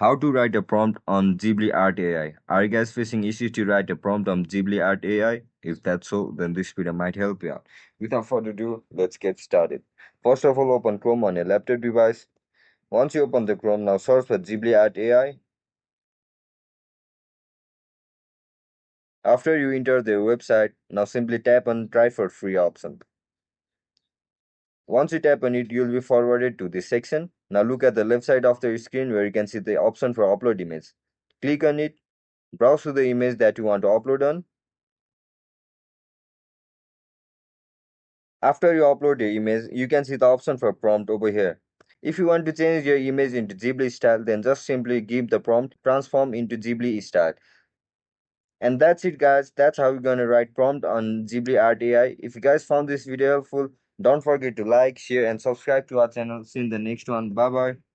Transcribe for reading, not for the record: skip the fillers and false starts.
How to write a prompt on GhibliArt AI. Are you guys facing issues to write a prompt on GhibliArt AI? If that's so, then this video might help you out. Without further ado, let's get started. First of all, open Chrome on your laptop device. Once you open the Chrome, now search for GhibliArt AI. After you enter their website, now simply tap on Try for Free option. Once you tap on it, you'll be forwarded to this section. Now look at the left side of the screen where you can see the option for upload image. Click on it, browse to the image that you want to upload on. After you upload your image, you can see the option for prompt over here. If you want to change your image into Ghibli style, then just simply give the prompt transform into Ghibli style. And that's it guys, that's how you're gonna write prompt on GhibliArt AI. If you guys found this video helpful, don't forget to like, share and subscribe to our channel. See you in the next one. Bye bye.